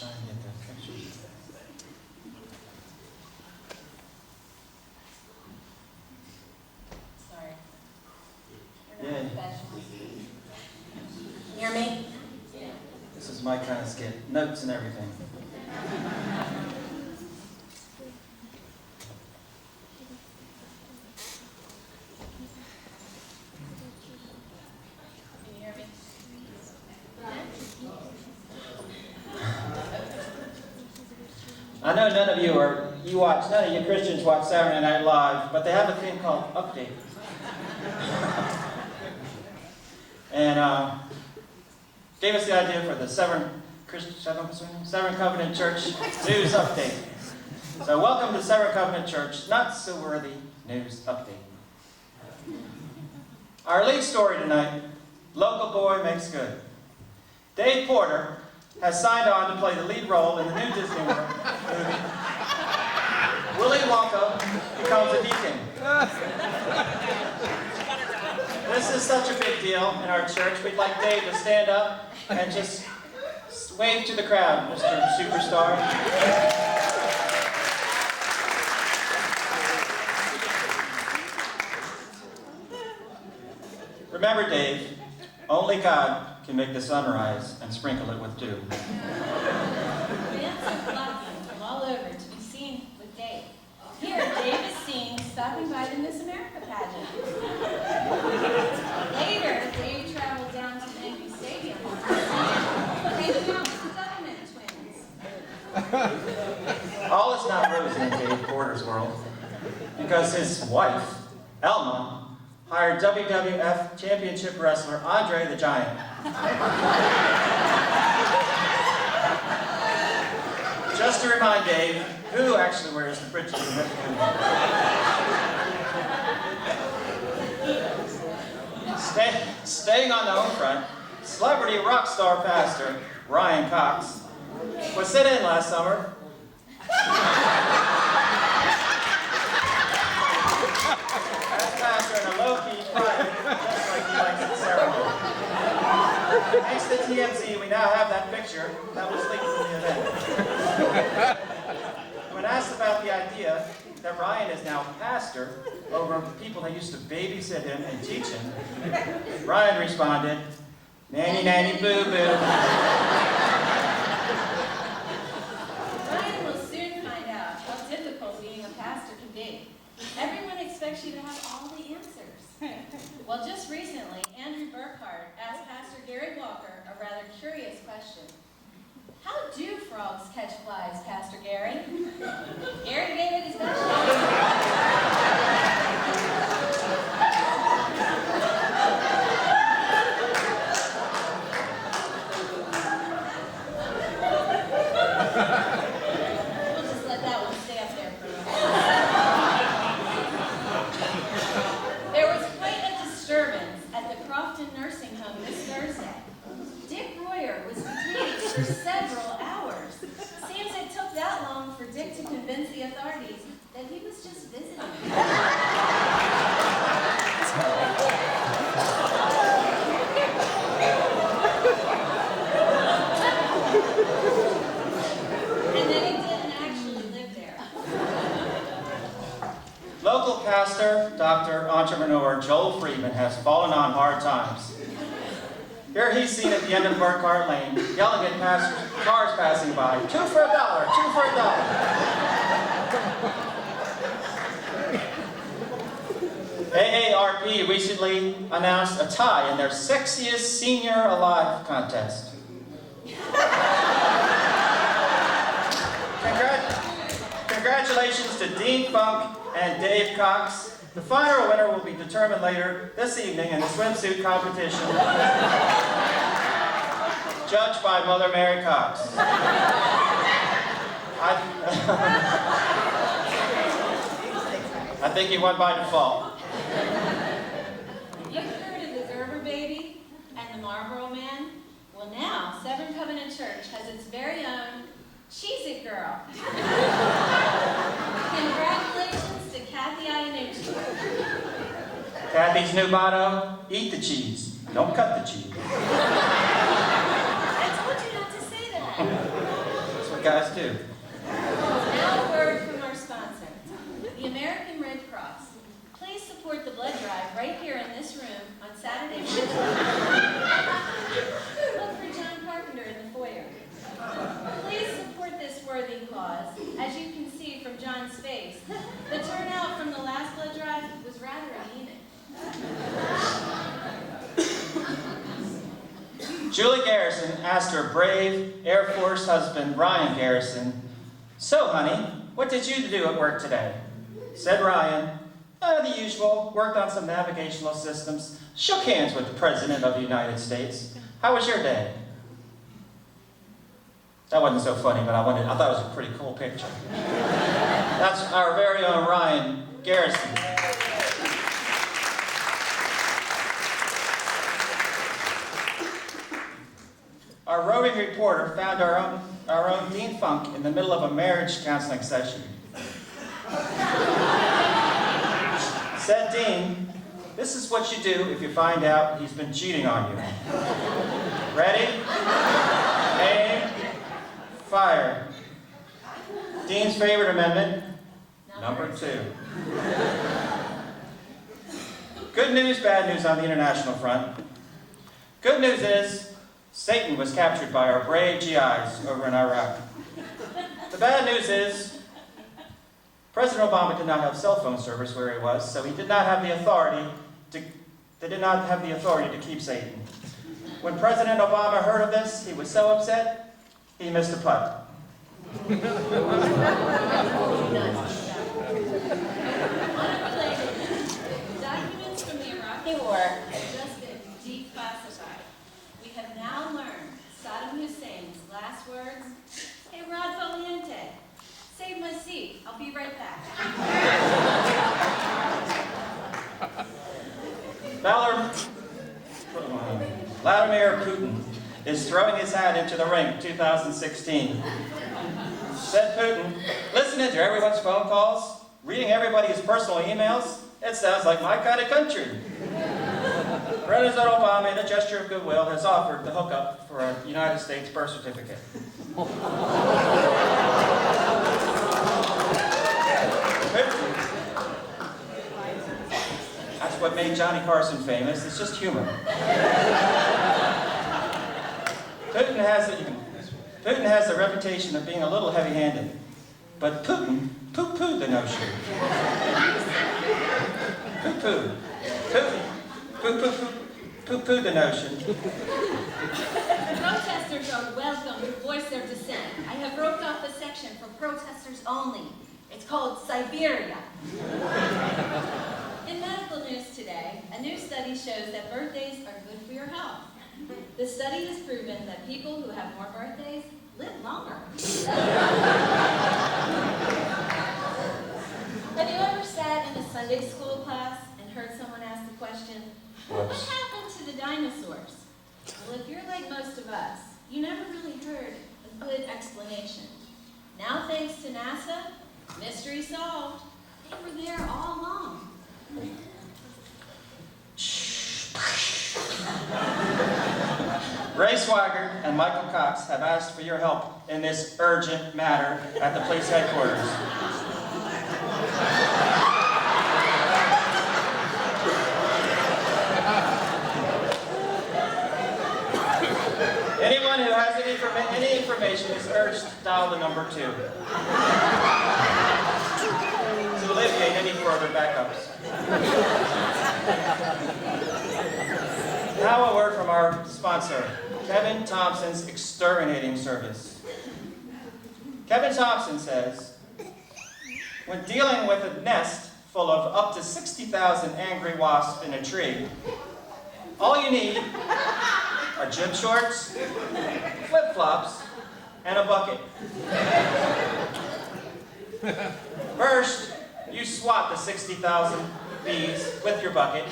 try and get that picture. Sorry. Yeah. You hear me? This is my kind of skit. Notes and everything. Can you hear me? I know none of you none of you Christians watch Saturday Night Live, but they have a thing called Update. And gave us the idea for the Severn Covenant Church News Update. So welcome to Severn Covenant Church Not So Worthy News Update. Our lead story tonight, Local Boy Makes Good. Dave Porter has signed on to play the lead role in the new Disney World movie, Willy Wonka Becomes a Deacon. This is such a big deal in our church. We'd like Dave to stand up and just wave to the crowd, Mr. Superstar. Remember, Dave, only God can make the sun rise and sprinkle it with dew. Fans are flocking from all over to be seen with Dave. Here, Dave is seen stopping by the Miss America pageant. Later, Dave traveled down to Yankee Stadium hanging out with the Government twins. All is not rosy in Dave Porter's world, because his wife, Elma, hired WWF Championship wrestler Andre the Giant. Just to remind Dave, who actually wears the britches in this movie. Staying on the home front, celebrity rock star pastor Ryan Cox was sent in last summer as pastor in a low-key private, just like he likes it ceremony. Thanks to TMZ, we now have that picture that was leaked from the event. When asked about the idea that Ryan is now pastor over people that used to babysit him and teach him, Ryan responded, "Nanny, nanny, boo-boo." Ryan will soon find out how difficult being a pastor can be. Everyone expects you to have all the answers. Well, just recently, Andrew Burkhart asked Pastor Gary Walker a rather curious question. How do frogs catch flies, Pastor Gary? Gary gave it his best shot. We'll just let that one stay up there for a moment. There was quite a disturbance at the Crofton Nursing Home this Thursday. Dick Royer was detained for several hours. Seems it took that long for Dick to convince the authorities that he was just visiting. And then he didn't actually live there. Local pastor, Dr. Entrepreneur Joel Friedman has fallen on hard times. Here he's seen at the end of Burkhart Lane, yelling at cars passing by, "2 for $1, 2 for $1." AARP recently announced a tie in their Sexiest Senior Alive contest. Congratulations to Dean Funk and Dave Cox. The final winner will be determined later this evening in the swimsuit competition, judged by Mother Mary Cox. I think he won by default. You've heard of the Gerber baby and the Marlboro man? Well, now, Severn Covenant Church has its very own Cheez-It Girl. Congratulations to Kathy Iannucci. Kathy's new motto, eat the cheese, don't cut the cheese. I told you not to say that. too. Now a word from our sponsor, the American Red Cross. Please support the blood drive right here in this room on Saturday, March 11th. Look for John Carpenter in the foyer. Please support this worthy cause. As you can see from John's face, the turnout from the last blood drive was rather anemic. Julie Garrison asked her brave Air Force husband, Ryan Garrison, "So, honey, what did you do at work today?" Said Ryan, "The usual, worked on some navigational systems, shook hands with the President of the United States. How was your day?" That wasn't so funny, but I thought it was a pretty cool picture. That's our very own Ryan Garrison. Our roving reporter found our own Dean Funk in the middle of a marriage counseling session. Said Dean, "This is what you do if you find out he's been cheating on you. Ready? Aim. Fire." Dean's favorite amendment, number 2. Good news, bad news on the international front. Good news is, Satan was captured by our brave GIs over in Iraq. The bad news is, President Obama did not have cell phone service where he was, so he did not have the authority to keep Satan. When President Obama heard of this, he was so upset, he missed a putt. Documents from the Iraqi War have just been declassified. We have now learned Saddam Hussein's last words, "Hey, Rod Valiente, save my seat. I'll be right back." Vladimir Putin is throwing his hat into the ring 2016. Said Putin, "Listening to everyone's phone calls, reading everybody's personal emails, it sounds like my kind of country." President Obama, in a gesture of goodwill, has offered to hook up for a United States birth certificate. That's what made Johnny Carson famous. It's just humor. Putin has the reputation of being a little heavy-handed, but Putin poo-pooed the notion. Poo-pooed. Poo-pooed the notion. Protesters are welcome to voice their dissent. I have roped off a section for protesters only. It's called Siberia. In medical news today, a new study shows that birthdays are good for your health. The study has proven that people who have more birthdays live longer. Have you ever sat in a Sunday school class and heard someone ask the question, "What happened to the dinosaurs?" Well, if you're like most of us, you never really heard a good explanation. Now, thanks to NASA, mystery solved. They were there all along. Ray Swigert and Michael Cox have asked for your help in this urgent matter at the police headquarters. Anyone who has any information is urged to dial the number 2 to alleviate any further backups. Now a word from our sponsor, Kevin Thompson's Exterminating Service. Kevin Thompson says, when dealing with a nest full of up to 60,000 angry wasps in a tree, all you need are gym shorts, flip-flops, and a bucket. First, you swat the 60,000 bees with your bucket.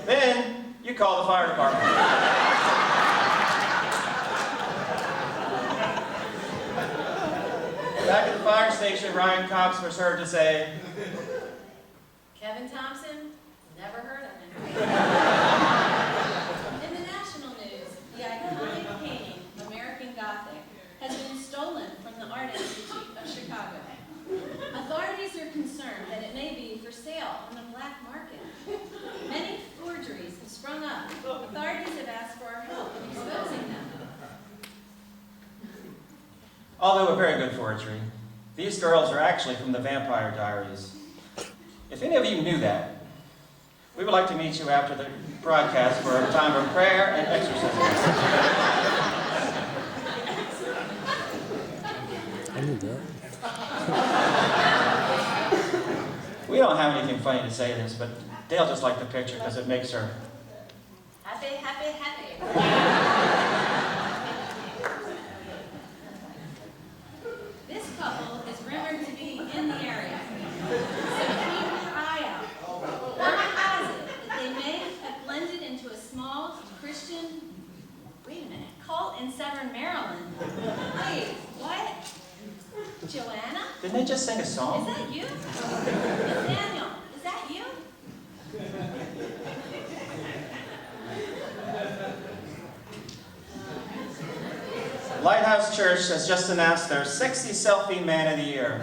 Then, you call the fire department. Back at the fire station, Ryan Cox was heard to say, Kevin Thompson? Never heard of him. In the national news, the iconic painting, American although a very good forgery. These girls are actually from the Vampire Diaries. If any of you knew that, we would like to meet you after the broadcast for a time of prayer and exorcism. I knew that. We don't have anything funny to say this, but Dale just liked the picture because it makes her Happy, happy, happy. This couple is rumored to be in the area, so keep your eye out. Word has it that they may have blended into a small Christian, cult in Severn, Maryland. Wait, what? Joanna? Didn't they just sing a Is song? that you? Nathaniel, is that you? Lighthouse Church has just announced their Sexy Selfie Man of the Year.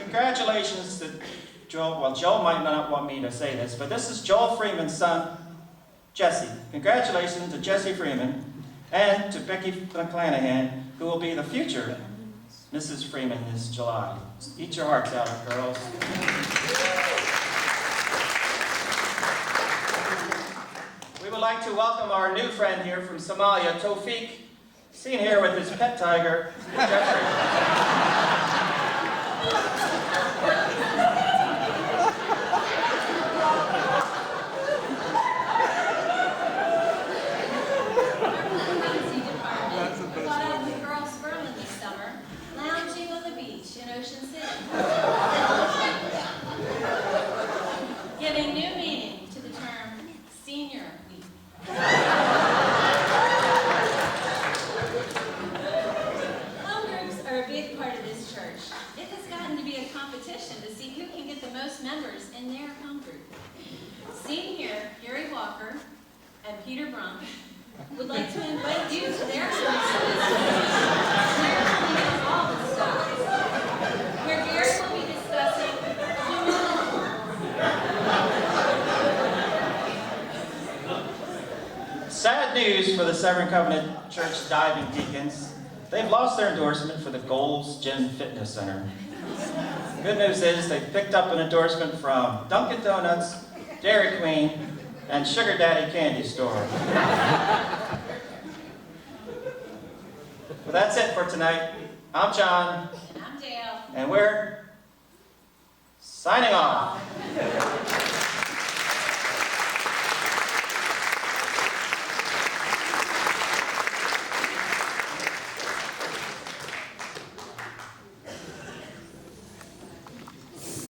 Congratulations to Joel. Well, Joel might not want me to say this, but this is Joel Freeman's son, Jesse. Congratulations to Jesse Freeman and to Becky McClanahan, who will be the future Mrs. Freeman this July. Eat your hearts out, girls. We would like to welcome our new friend here from Somalia, Tawfiq, seen here with his pet tiger, Jeffrey. Giving new meaning to the term Senior Week. Home groups are a big part of this church. It has gotten to be a competition to see who can get the most members in their home group. Seen here, Gary Walker and Peter Brunk would like to invite you to their services. They're coming in all the styles, where Gary will be discussing Sad news for the Severn Covenant Church diving deacons. They've lost their endorsement for the Gold's Gym Fitness Center. The good news is they've picked up an endorsement from Dunkin' Donuts, Dairy Queen, and Sugar Daddy Candy Store. Well, that's it for tonight. I'm John. And I'm Dale. And we're signing off.